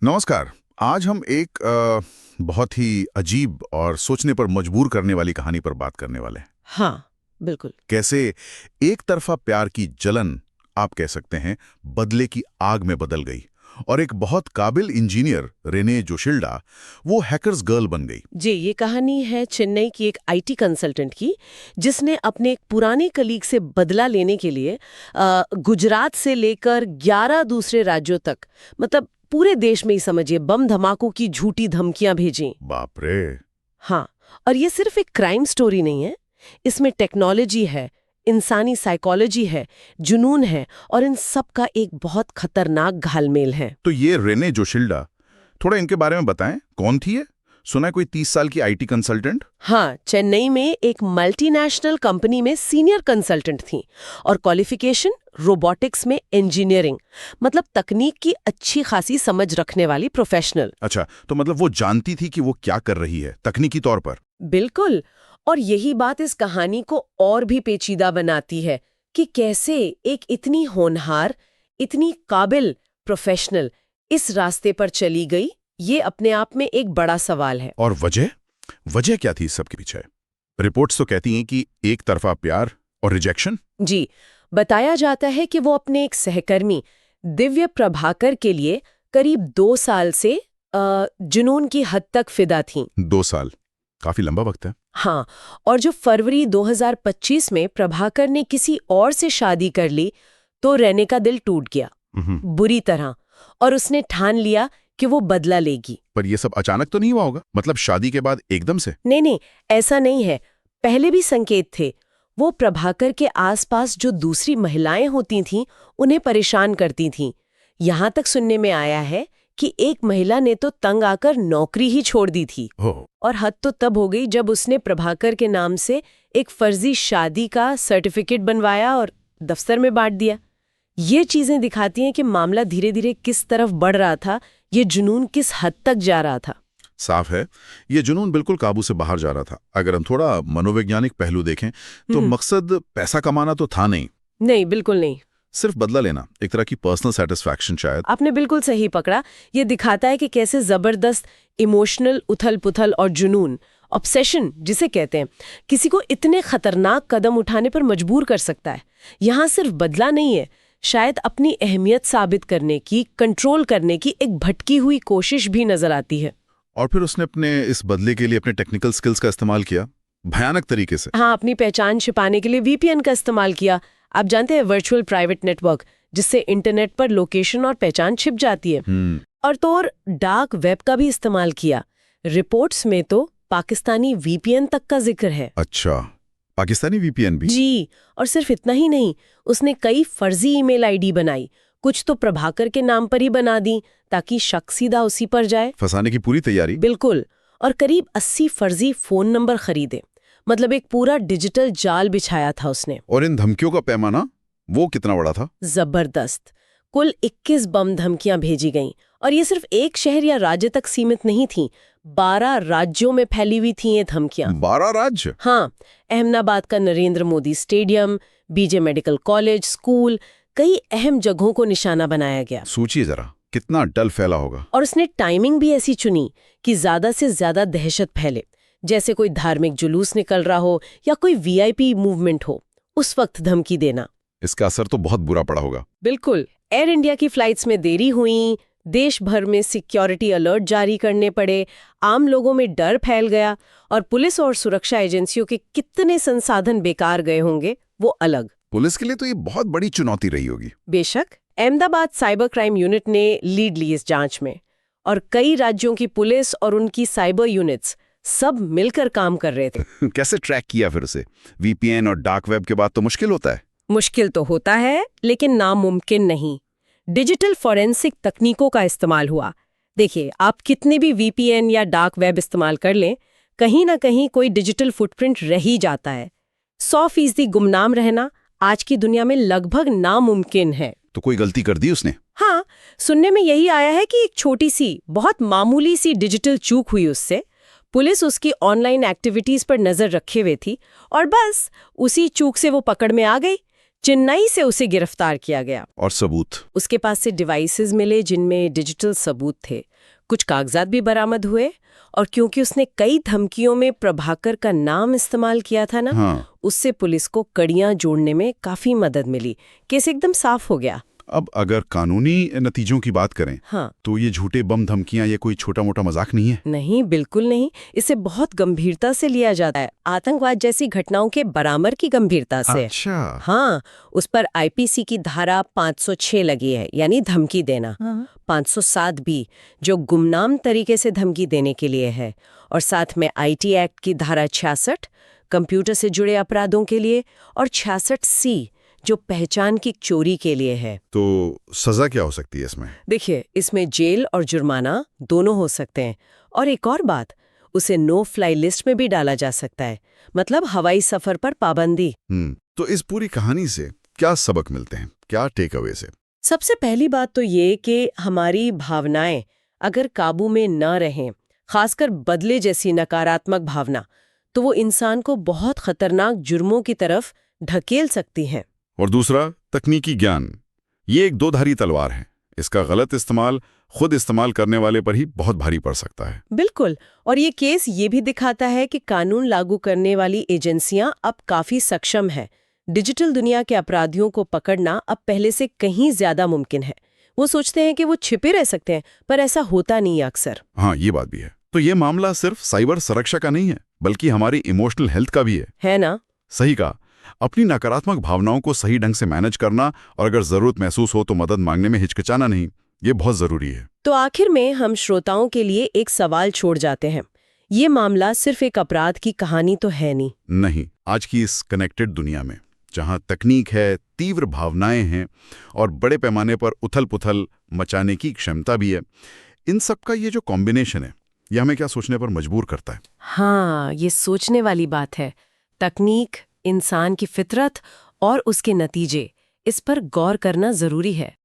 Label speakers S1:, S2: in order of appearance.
S1: नमस्कार। आज हम एक बहुत ही अजीब और सोचने पर मजबूर करने वाली कहानी पर बात करने वाले हैं।
S2: हाँ, बिल्कुल।
S1: कैसे एक तरफा प्यार की जलन, आप कह सकते हैं, बदले की आग में बदल गई और एक बहुत काबिल इंजीनियर रेने जोशिल्डा वो हैकर्स गर्ल बन गई।
S2: जी, ये कहानी है चेन्नई की एक आईटी कंसल्टेंट की, जिसने अपने एक पुराने कलीग से बदला लेने के लिए गुजरात से लेकर 11 दूसरे राज्यों तक, मतलब पूरे देश में ही समझिए, बम धमाकों की झूठी धमकियां भेजी।
S1: बाप रे।
S2: हाँ, और ये सिर्फ एक क्राइम स्टोरी नहीं है। इसमें टेक्नोलॉजी है, इंसानी साइकोलॉजी है, जुनून है, और इन सब का एक बहुत खतरनाक घालमेल है।
S1: तो ये रेने जोशिल्डा, थोड़ा इनके बारे में बताएं, कौन थी ये? सुना है कोई 30 साल की आईटी कंसल्टेंट।
S2: हाँ, चेन्नई में एक मल्टीनेशनल कंपनी में सीनियर कंसल्टेंट थी, और क्वालिफिकेशन रोबोटिक्स में इंजीनियरिंग, मतलब तकनीक की अच्छी खासी समझ रखने वाली प्रोफेशनल।
S1: अच्छा, तो मतलब वो जानती थी कि वो क्या कर रही है तकनीकी तौर पर।
S2: बिल्कुल। और यही बात इस कहानी को और भी पेचीदा बनाती है कि कैसे एक इतनी होनहार, इतनी काबिल प्रोफेशनल इस रास्ते पर चली गई। ये अपने आप में एक बड़ा सवाल है।
S1: और वजह क्या थी इस सब के पीछे? रिपोर्ट्स तो कहती हैं कि एक तरफा प्यार और रिजेक्शन।
S2: जी, बताया जाता है कि वो अपने एक सहकर्मी दिव्य प्रभाकर के लिए करीब 2 साल से जुनून की हद तक फिदा थीं।
S1: 2 साल काफी लंबा वक्त है।
S2: हाँ, और जो फरवरी 2025 में प्रभाकर ने किसी और से शादी कर ली, तो रेने का दिल टूट गया बुरी तरह, और उसने ठान लिया कि वो बदला लेगी।
S1: पर ये सब अचानक तो नहीं हुआ होगा, मतलब शादी के बाद एकदम से?
S2: नहीं नहीं, ऐसा नहीं है। पहले भी संकेत थे। वो प्रभाकर के आसपास जो दूसरी महिलाएं होती थीं, उन्हें परेशान करती थीं। यहां तक सुनने में आया है कि एक महिला ने तो तंग आकर नौकरी ही छोड़ दी थी। और हद तो तब हो गई जब उसने प्रभाकर के नाम से एक फर्जी शादी का सर्टिफिकेट बनवाया और दफ्तर में बांट दिया। ये चीजें दिखाती हैं कि मामला धीरे धीरे किस तरफ बढ़ रहा था, ये जुनून किस हद तक जा रहा था।
S1: साफ है, ये जुनून बिल्कुल काबू से बाहर जा रहा था। अगर हम थोड़ा मनोवैज्ञानिक पहलू देखें तो मकसद पैसा कमाना तो था नहीं।
S2: नहीं, बिल्कुल नहीं।
S1: सिर्फ बदला लेना, एक तरह की पर्सनल सेटिस्फैक्शन शायद।
S2: आपने बिल्कुल सही पकड़ा। ये दिखाता है कि कैसे जबरदस्त इमोशनल उथल-पुथल और जुनून, ऑब्सेशन जिसे कहते हैं, किसी को इतने खतरनाक कदम उठाने पर मजबूर कर सकता है। यहाँ सिर्फ बदला नहीं है, शायद अपनी अहमियत साबित करने की, कंट्रोल करने की एक भटकी हुई कोशिश भी नजर आती है।
S1: और फिर उसने अपने इस बदले के लिए अपने टेक्निकल स्किल्स का इस्तेमाल किया, भयानक तरीके से।
S2: हाँ, अपनी पहचान छिपाने के लिए वीपीएन का इस्तेमाल किया। आप जानते हैं, वर्चुअल प्राइवेट नेटवर्क, जिससे इंटरनेट पर लोकेशन और पहचान छिप जाती है। और तो और डार्क वेब का भी इस्तेमाल किया। रिपोर्ट्स में तो पाकिस्तानी वीपीएन तक का जिक्र है।
S1: अच्छा, पाकिस्तानी वीपीएन भी?
S2: जी, और सिर्फ इतना ही नहीं, उसने कई फर्जी ईमेल आईडी बनाई। कुछ तो प्रभाकर के नाम पर ही बना दी, ताकि शक सीधा उसी पर जाए।
S1: फंसाने की पूरी तैयारी।
S2: बिल्कुल। और करीब 80 फर्जी फोन नंबर खरीदे। मतलब एक पूरा डिजिटल जाल बिछाया था उसने।
S1: और इन धमकियों का पैमाना वो कितना बड़ा था?
S2: जबरदस्त। कुल 21 बम धमकियां भेजी गईं, और ये सिर्फ एक शहर या राज्य तक सीमित नहीं थीं। 12 राज्यों में फैली हुई थीं ये धमकियां।
S1: 12 राज्य?
S2: हाँ, अहमदाबाद का Narendra Modi stadium, BJ medical college, school, कई अहम जगहों को निशाना बनाया गया।
S1: सोचिए जरा, कितना डल फैला होगा।
S2: और उसने टाइमिंग भी ऐसी चुनी कि ज्यादा से ज्यादा दहशत फैले। जैसे कोई धार्मिक जुलूस निकल रहा हो या कोई वीआईपी मूवमेंट हो, उस वक्त धमकी देना।
S1: इसका असर तो बहुत बुरा पड़ा होगा।
S2: बिल्कुल। एयर इंडिया की फ्लाइट्स में देरी हुई, देश भर में सिक्योरिटी अलर्ट जारी करने पड़े, आम लोगों में डर फैल गया, और पुलिस और सुरक्षा एजेंसियों के कितने संसाधन बेकार गए होंगे, वो अलग।
S1: पुलिस के लिए तो ये बहुत बड़ी चुनौती रही होगी।
S2: बेशक। अहमदाबाद साइबर क्राइम यूनिट ने लीड ली इस जांच में, और कई राज्यों की पुलिस और उनकी साइबर यूनिट्स सब मिलकर काम कर रहे थे।
S1: कैसे ट्रैक किया फिर उसे? वीपीएन और डार्क वेब के बाद तो मुश्किल होता है।
S2: मुश्किल तो होता है, लेकिन नामुमकिन नहीं। डिजिटल फॉरेंसिक तकनीकों का इस्तेमाल हुआ। देखिए, आप कितने भी वीपीएन या डार्क वेब इस्तेमाल कर लें, कहीं ना कहीं कोई डिजिटल फुटप्रिंट रह ही जाता है। 100% गुमनाम रहना आज की दुनिया में लगभग नामुमकिन है।
S1: तो कोई गलती कर दी उसने?
S2: हाँ, सुनने में यही आया है कि एक छोटी सी, बहुत मामूली सी डिजिटल चूक हुई उससे। पुलिस उसकी ऑनलाइन एक्टिविटीज पर नजर रखे हुए थी, और बस उसी चूक से वो पकड़ में आ गई। चेन्नई से उसे गिरफ्तार किया गया।
S1: और सबूत?
S2: उसके पास से डिवाइसेस मिले जिनमें डिजिटल सबूत थे, कुछ कागजात भी बरामद हुए, और क्योंकि उसने कई धमकियों में प्रभाकर का नाम इस्तेमाल किया था ना,
S1: हाँ।
S2: उससे पुलिस को कड़ियां जोड़ने में काफी मदद मिली। केस एकदम साफ हो गया।
S1: अब अगर कानूनी नतीजों की बात करें,
S2: हाँ,
S1: तो ये झूठे बम धमकियां ये कोई छोटा मोटा मजाक नहीं है।
S2: नहीं, बिल्कुल नहीं। इसे बहुत गंभीरता से लिया जाता है, आतंकवाद जैसी घटनाओं के बराबर की गंभीरता से।
S1: अच्छा।
S2: हाँ, उस पर आईपीसी की धारा 506 लगी है, यानी धमकी देना। 507 भी, जो गुमनाम तरीके से धमकी देने के लिए है, और साथ में आईटी एक्ट की धारा 66 कंप्यूटर से जुड़े अपराधों के लिए, और 66C जो पहचान की चोरी के लिए है।
S1: तो सजा क्या हो सकती है इसमें?
S2: देखिए, इसमें जेल और जुर्माना दोनों हो सकते हैं। और एक और बात, उसे नो फ्लाई लिस्ट में भी डाला जा सकता है, मतलब हवाई सफर पर पाबंदी।
S1: तो इस पूरी कहानी से क्या सबक मिलते हैं, क्या टेक अवे से?
S2: सबसे पहली बात तो ये कि हमारी भावनाएं अगर काबू में न रहें, खासकर बदले जैसी नकारात्मक भावना, तो वो इंसान को बहुत खतरनाक जुर्मों की तरफ ढकेल सकती हैं।
S1: और दूसरा, तकनीकी ज्ञान। ये एक दो-धारी तलवार है। इसका गलत इस्तेमाल खुद इस्तेमाल करने वाले पर ही बहुत भारी पड़ सकता है।
S2: बिल्कुल। और ये केस ये भी दिखाता है कि कानून लागू करने वाली एजेंसियां अब काफी सक्षम हैं। डिजिटल दुनिया के अपराधियों को पकड़ना अब पहले से कहीं ज्यादा मुमकिन है। वो सोचते हैं कि वो छिपे रह सकते हैं, पर ऐसा होता नहीं अक्सर।
S1: हाँ, ये बात भी है। तो ये मामला सिर्फ साइबर सुरक्षा का नहीं है, बल्कि हमारी इमोशनल हेल्थ का भी है
S2: ना?
S1: सही कहा। अपनी नकारात्मक भावनाओं को सही ढंग से मैनेज करना, और अगर जरूरत महसूस हो तो मदद मांगने में हिचकिचाना नहीं, ये बहुत जरूरी है।
S2: तो आखिर में हम श्रोताओं के लिए एक सवाल छोड़ जाते हैं। ये मामला सिर्फ एक अपराध की कहानी तो है
S1: नहीं। आज की इस कनेक्टेड दुनिया में, जहां तकनीक है, तीव्र भावनाएं हैं और बड़े पैमाने पर उथल-पुथल मचाने की क्षमता भी है, इन सब का ये जो कॉम्बिनेशन है, ये हमें क्या सोचने पर मजबूर करता है।
S2: हाँ, ये सोचने वाली बात है। तकनीक, इंसान की फितरत और उसके नतीजे, इस पर गौर करना जरूरी है।